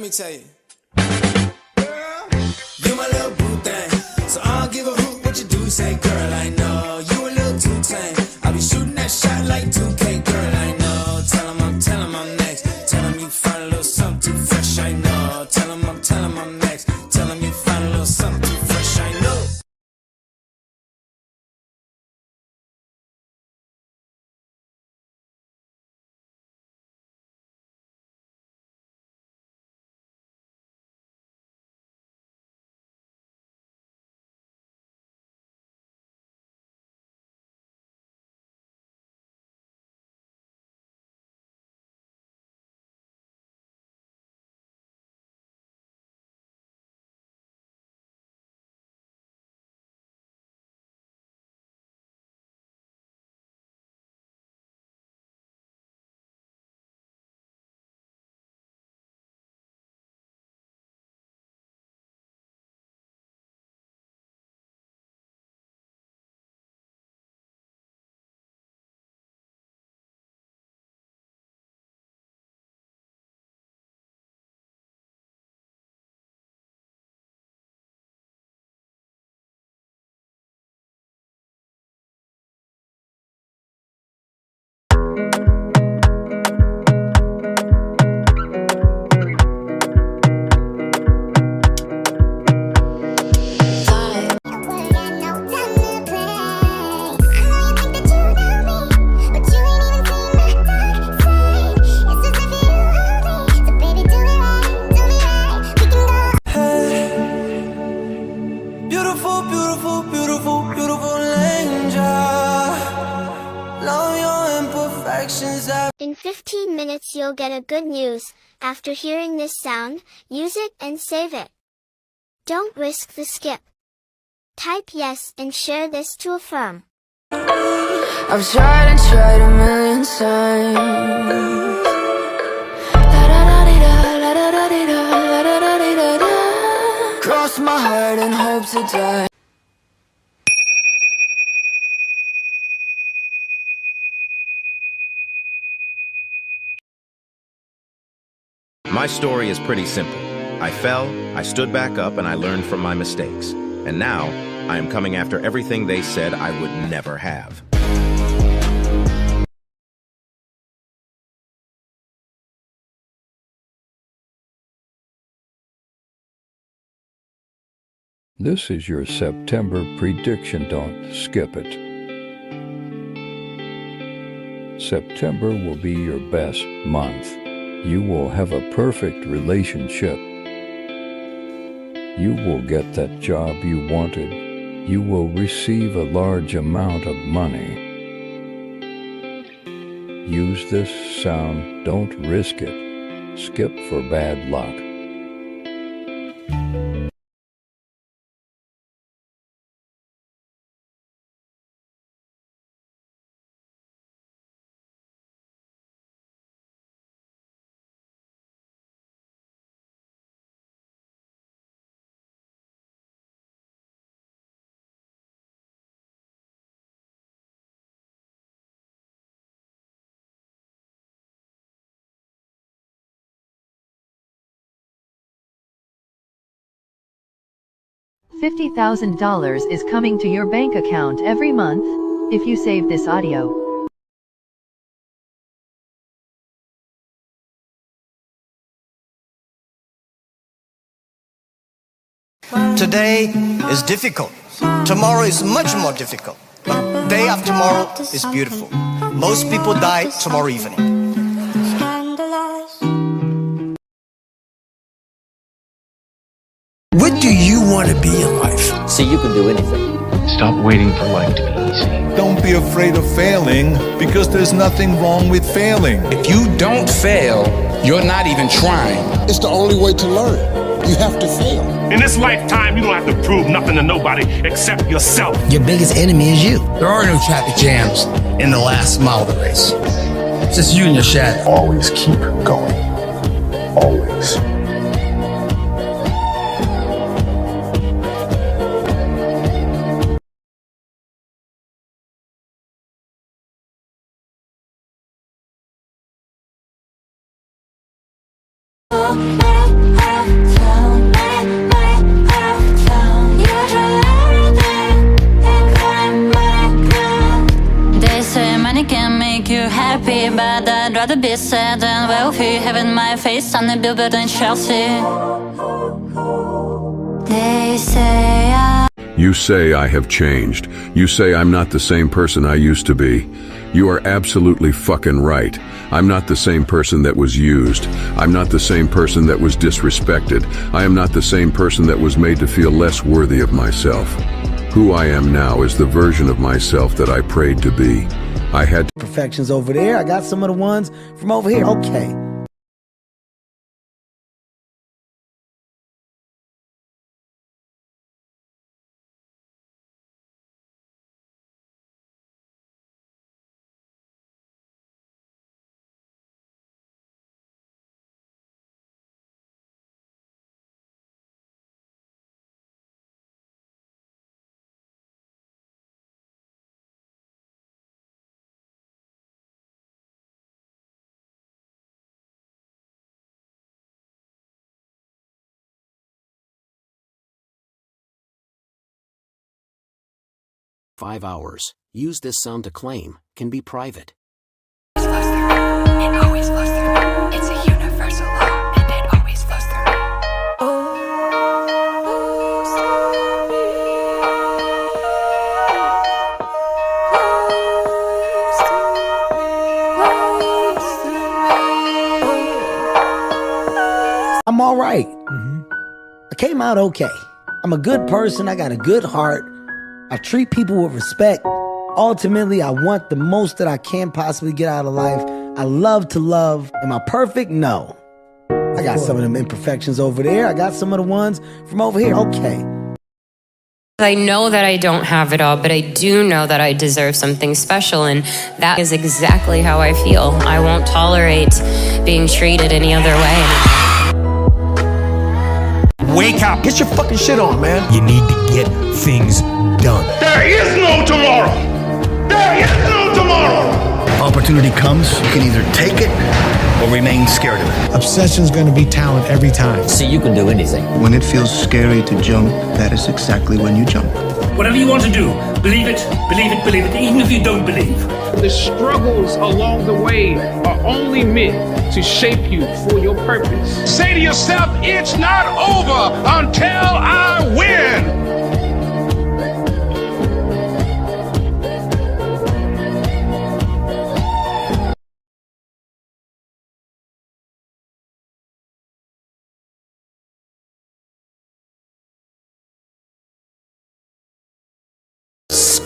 me tell you. Girl, you my little boo thing. So I don't give a hoot what you do. Say, girl, I know you a little too tame. I'll be shooting that shot like 2K. Girl, I know. Tell him I'm next. Tell him you find a little something too fresh. I know. Tell him I'm next. Tell him you find a little something too fresh. I know. In 15 minutes you'll get a good news. After hearing this sound, use it and save it. Don't risk the skip. Type yes and share this to a friend. I've tried and tried a million times. Cross my heart and hope to die. My story is pretty simple. I fell, I stood back up, and I learned from my mistakes. And now, I am coming after everything they said I would never have. This is your September prediction. Don't skip it. September will be your best month. You will have a perfect relationship. You will get that job you wanted. You will receive a large amount of money. Use this sound. Don't risk it. Skip for bad luck. $50,000 is coming to your bank account every month, if you save this audio. Today is difficult. Tomorrow is much more difficult. But day after tomorrow is beautiful. Most people die tomorrow evening. What do you want to be in life? See, you can do anything. Stop waiting for life to be easy. Don't be afraid of failing, because there's nothing wrong with failing. If you don't fail, you're not even trying. It's the only way to learn. You have to fail. In this lifetime, you don't have to prove nothing to nobody except yourself. Your biggest enemy is you. There are no traffic jams in the last mile of the race. It's just you and your shadow. Always keep going. Always. Oh, rather be sad than wealthy, having my face on the billboard in Chelsea. They say You say I have changed. You say I'm not the same person I used to be. You are absolutely fucking right. I'm not the same person that was used. I'm not the same person that was disrespected. I am not the same person that was made to feel less worthy of myself. Who I am now is the version of myself that I prayed to be. I had Perfections over there. I got some of the ones from over here. Okay. "5 hours. Use this sound to claim. Can be private." It always flows through. It's a universal law, and it always flows through. I'm all right. I came out okay. I'm a good person. I got a good heart. I treat people with respect. Ultimately, I want the most that I can possibly get out of life. I love to love. Am I perfect? No. I got some of them imperfections over there. I got some of the ones from over here. Okay. I know that I don't have it all, but I do know that I deserve something special, and that is exactly how I feel. I won't tolerate being treated any other way. Wake up. Get your fucking shit on, man. You need to get things done. There is no tomorrow. There is no tomorrow. Opportunity comes, you can either take it or remain scared of it. Obsession's gonna be talent every time. So you can do anything. When it feels scary to jump, that is exactly when you jump. Whatever you want to do, believe it, believe it, believe it, even if you don't believe. The struggles along the way are only meant to shape you for your purpose. Say to yourself, it's not over until I win.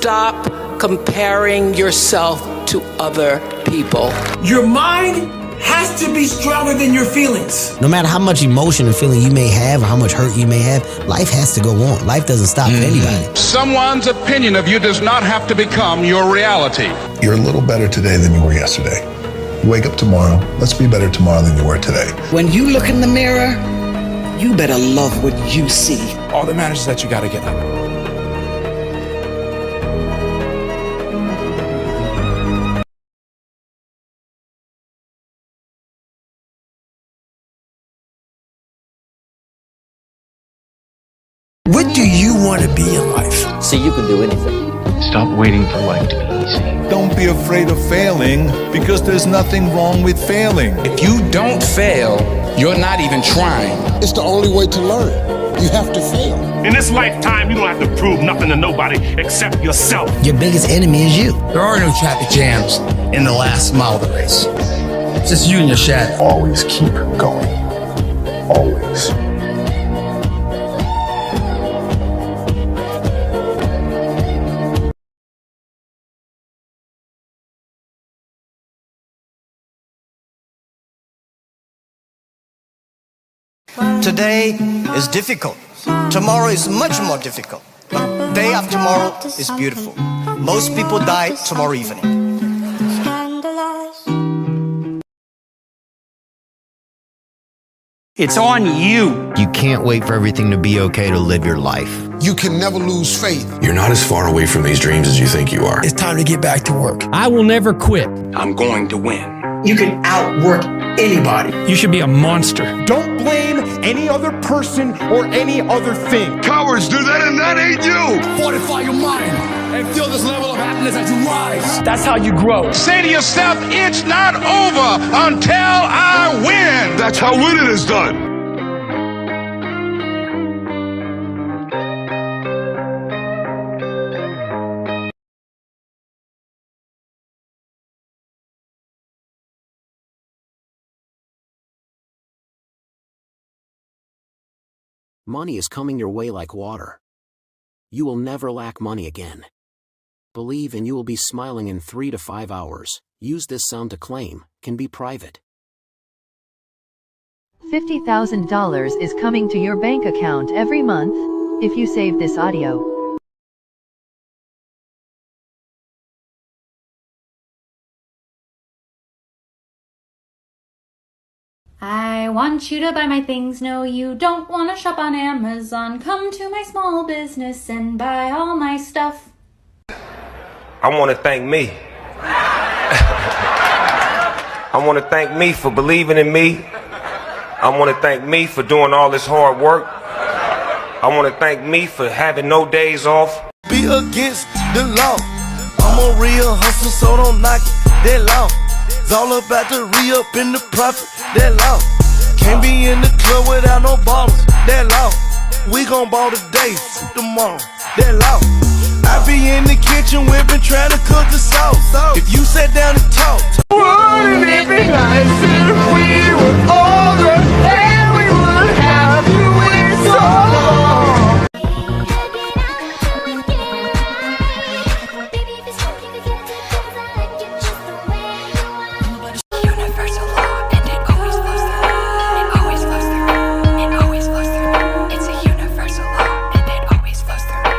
Stop comparing yourself to other people. Your mind has to be stronger than your feelings. No matter how much emotion and feeling you may have or how much hurt you may have, life has to go on. Life doesn't stop for anybody. Someone's opinion of you does not have to become your reality. You're a little better today than you were yesterday. You wake up tomorrow. Let's be better tomorrow than you were today. When you look in the mirror, you better love what you see. All that matters is that you gotta get up. What do you want to be in life? So you can do anything. Stop waiting for life to be easy. Don't be afraid of failing, because there's nothing wrong with failing. If you don't fail, you're not even trying. It's the only way to learn. You have to fail. In this lifetime, you don't have to prove nothing to nobody except yourself. Your biggest enemy is you. There are no traffic jams in the last mile of the race. It's just you and your shadow. Always keep going. Always. Today is difficult. Tomorrow is much more difficult. But day after tomorrow is beautiful. Most people die tomorrow evening. It's on you. You can't wait for everything to be okay to live your life. You can never lose faith. You're not as far away from these dreams as you think you are. It's time to get back to work. I will never quit. I'm going to win. you can outwork anybody. You should be a monster. Don't blame any other person or any other thing. Cowards do that, and that ain't you. Fortify your mind and feel this level of happiness as you rise. That's how you grow. Say to yourself, it's not over until I win. That's how winning is done. Money is coming your way like water. You will never lack money again. Believe and you will be smiling in 3 to 5 hours. Use this sound to claim, can be private. $50,000 is coming to your bank account every month, if you save this audio. I want you to buy my things. No, you don't want to shop on Amazon. Come to my small business and buy all my stuff. I want to thank me. I want to thank me for believing in me. I want to thank me for doing all this hard work. I want to thank me for having no days off. Be against the law. I'm a real hustler, so don't knock it. That law. It's all about the re-up in the profit. That law. Can't be in the club without no ballers. That law. We gon' ball today, tomorrow. That law. I be in the kitchen whipping, trying to cook the sauce. If you sat down and talked, wouldn't it be nice if we were older and we would have to wait so long? Universal law, and it always flows through me. It always flows through me. It always flows through me. It's a universal law, and it always flows through me.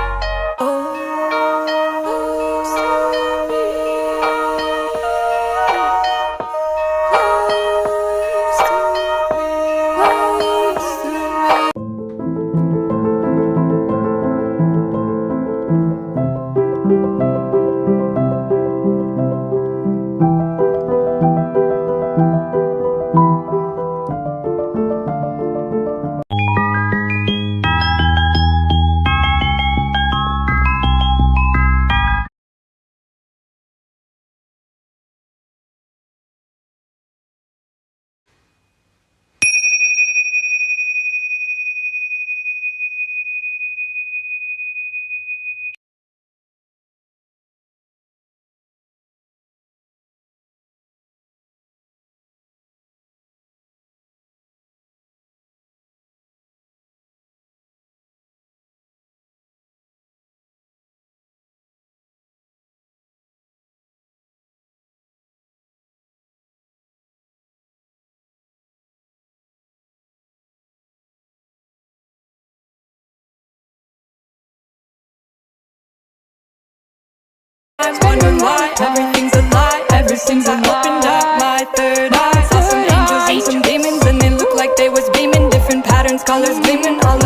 Wondering why everything's a lie, everything's a opened up my third eye. Saw some angels and some demons, and they look like they was beaming, different patterns, colors gleaming. All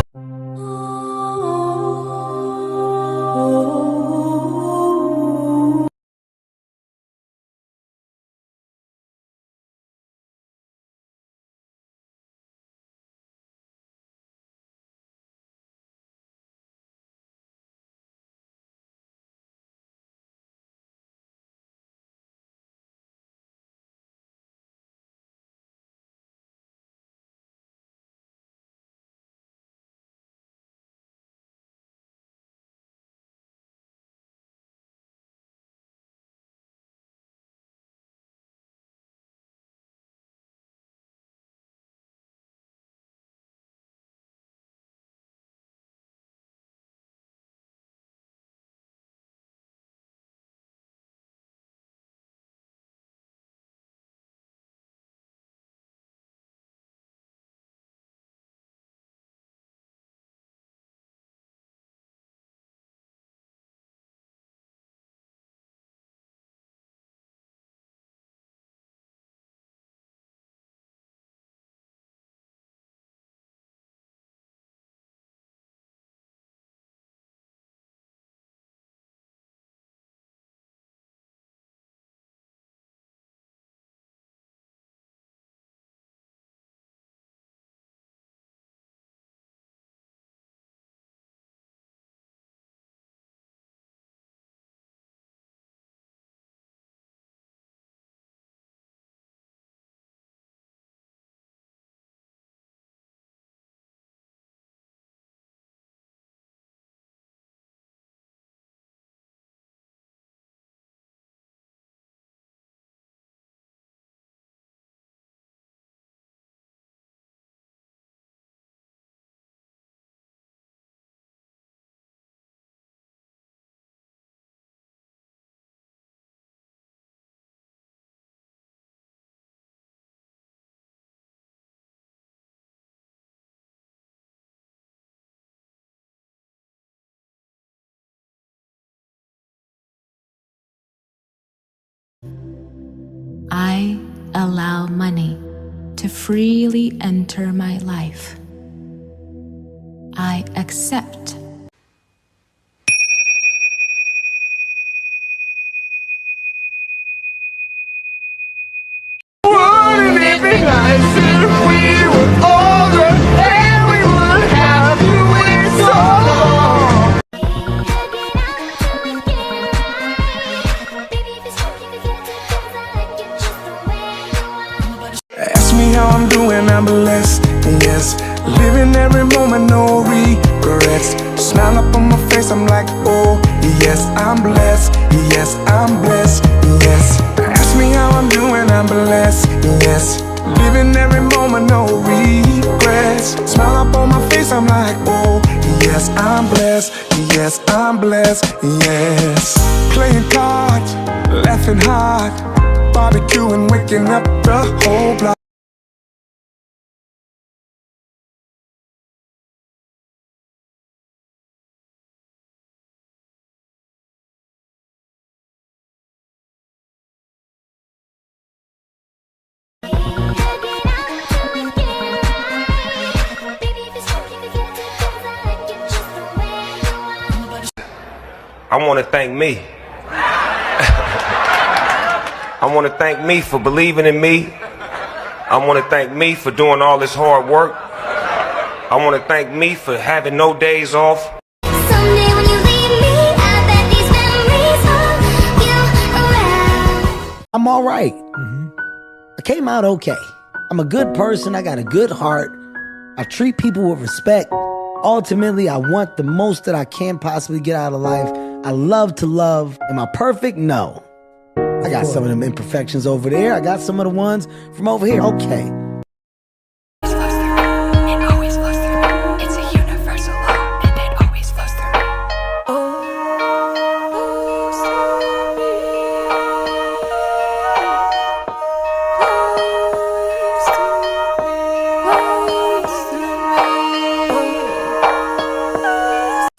I allow money to freely enter my life. I accept. Wouldn't it be nice if we were older and we would have to wait so long? Ask me how I'm doing, I'm blessed, yes. Living every moment, no regrets. Smile up on my face, I'm like, oh, yes, I'm blessed, yes, I'm blessed, yes. Ask me how I'm doing, I'm blessed, yes. Living every moment, no regrets. Smile up on my face, I'm like, oh, yes, I'm blessed, yes, I'm blessed, yes. Playing cards, laughing hard, barbecuing, waking up the whole block. I want to thank me. I want to thank me for believing in me. I want to thank me for doing all this hard work. I want to thank me for having no days off. Someday when you leave me, I bet these memories of you around. I'm all right. I came out okay. I'm a good person. I got a good heart. I treat people with respect. Ultimately, I want the most that I can possibly get out of life. I love to love. Am I perfect? No. I got some of them imperfections over there. I got some of the ones from over here. Okay. It always flows through. It's a universal law, and it always flows through.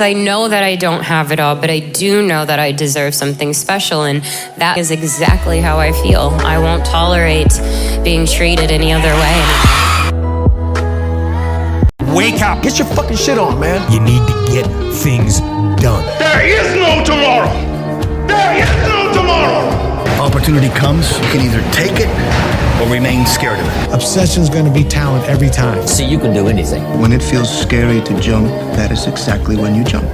I know that I don't have it all, but I do know that I deserve something special, and that is exactly how I feel. I won't tolerate being treated any other way. Wake up. Get your fucking shit on, man. You need to get things done. There is no tomorrow. There is no tomorrow. Opportunity comes, you can either take it or remain scared of it. Obsession's gonna be talent every time. See, you can do anything. When it feels scary to jump, that is exactly when you jump.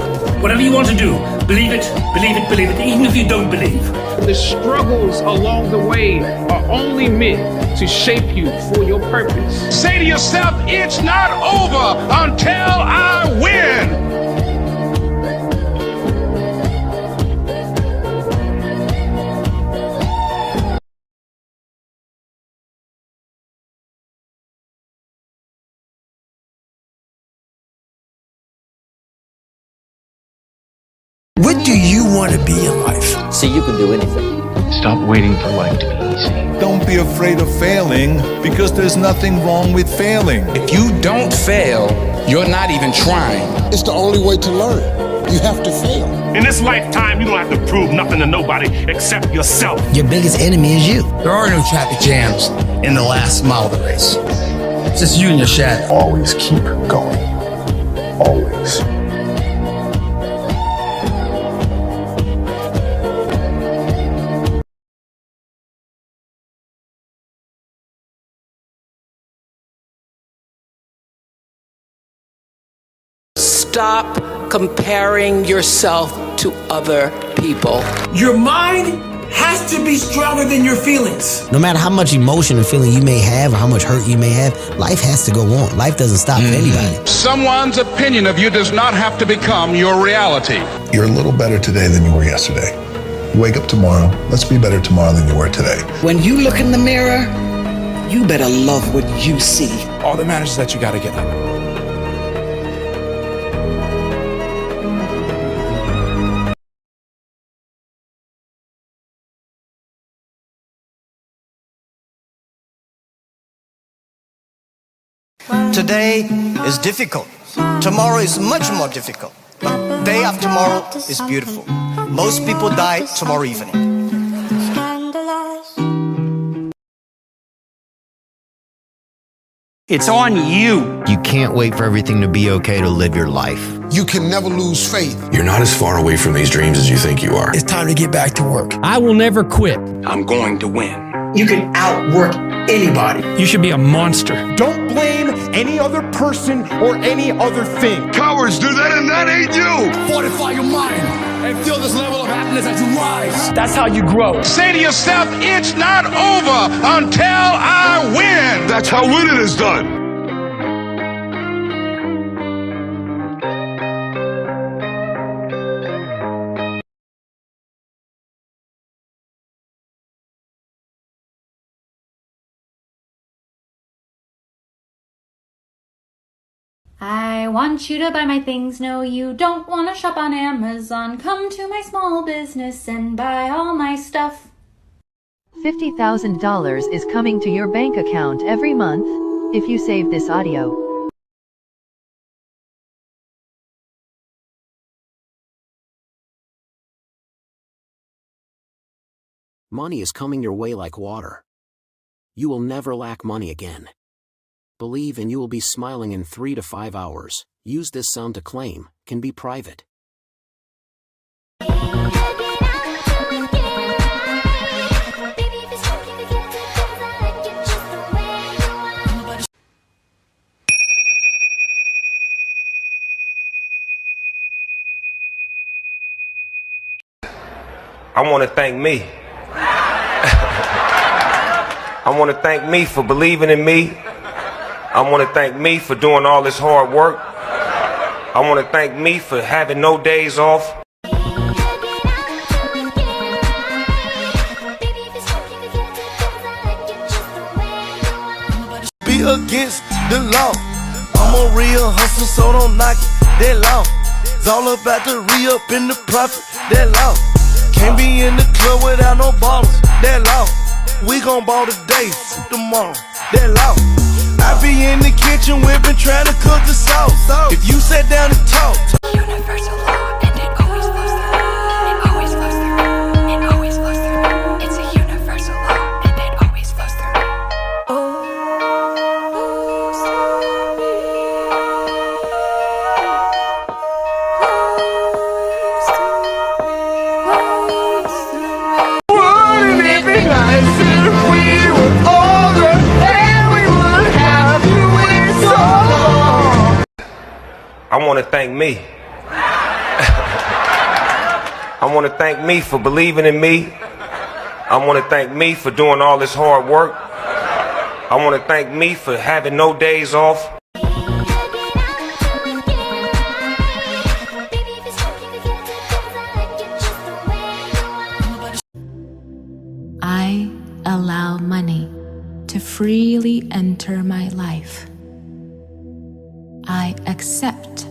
Whatever you want to do, believe it, believe it, believe it, even if you don't believe. The struggles along the way are only meant to shape you for your purpose. Say to yourself, it's not over until I win. What do you want to be in life? See, you can do anything. Stop waiting for life to be easy. Don't be afraid of failing, because there's nothing wrong with failing. If you don't fail, you're not even trying. It's the only way to learn. You have to fail. In this lifetime, you don't have to prove nothing to nobody except yourself. Your biggest enemy is you. There are no traffic jams in the last mile of the race. It's just you and your shadow. Always keep going. Always. Stop comparing yourself to other people. Your mind has to be stronger than your feelings. No matter how much emotion and feeling you may have or how much hurt you may have, life has to go on. Life doesn't stop for anybody. Someone's opinion of you does not have to become your reality. You're a little better today than you were yesterday. You wake up tomorrow, let's be better tomorrow than you were today. When you look in the mirror, you better love what you see. All that matters is that you gotta get up. Today is difficult. Tomorrow is much more difficult. But day after tomorrow is beautiful. Most people die tomorrow evening. It's on you. You can't wait for everything to be okay to live your life. You can never lose faith. You're not as far away from these dreams as you think you are. It's time to get back to work. I will never quit. I'm going to win. You can outwork anybody. You should be a monster. Don't blame any other person or any other thing. Cowards do that, and that ain't you. Fortify your mind and feel this level of happiness as you rise. That's how you grow. Say to yourself, it's not over until I win. That's how winning is done. I want you to buy my things. No, you don't want to shop on Amazon. Come to my small business and buy all my stuff. $50,000 is coming to your bank account every month if you save this audio. Money is coming your way like water. You will never lack money again. Believe and you will be smiling in 3 to 5 hours. Use this sound to claim, can be private. I want to thank me. I want to thank me for believing in me. I want to thank me for doing all this hard work. I want to thank me for having no days off. Be against the law. I'm a real hustler, so don't knock it. That law. It's all about the re-up in the profit. That law. Can't be in the club without no ballers. That law. We gon' ball today, tomorrow. That law. I be in the kitchen, we've been trying to cook the sauce. If you sat down and talk, Universal law, and it always flows through. It always flows through. It always flows through. It's a universal law, and it always flows through. Wouldn't it be nice if we were older and we would have you in so long? I want to thank me. I want to thank me for believing in me. I want to thank me for doing all this hard work. I want to thank me for having no days off. I allow money to freely enter my life. I accept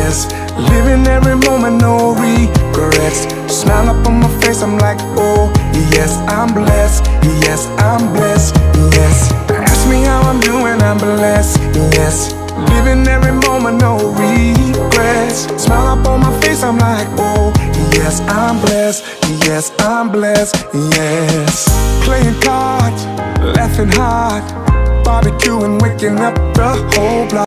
yes. Living every moment, no regrets. Smile up on my face, I'm like, oh, yes, I'm blessed. Yes, I'm blessed, yes. Ask me how I'm doing, I'm blessed, yes. Living every moment, no regrets. Smile up on my face, I'm like, oh, yes, I'm blessed. Yes, I'm blessed, yes. Playing cards, laughing hard, barbecuing, waking up the whole block.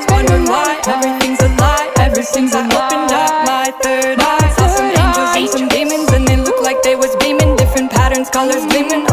Wondering why everything's a lie, everything's an open dark. My third eye saw some angels and some demons, and they looked like they was beaming, different patterns, colors gleaming.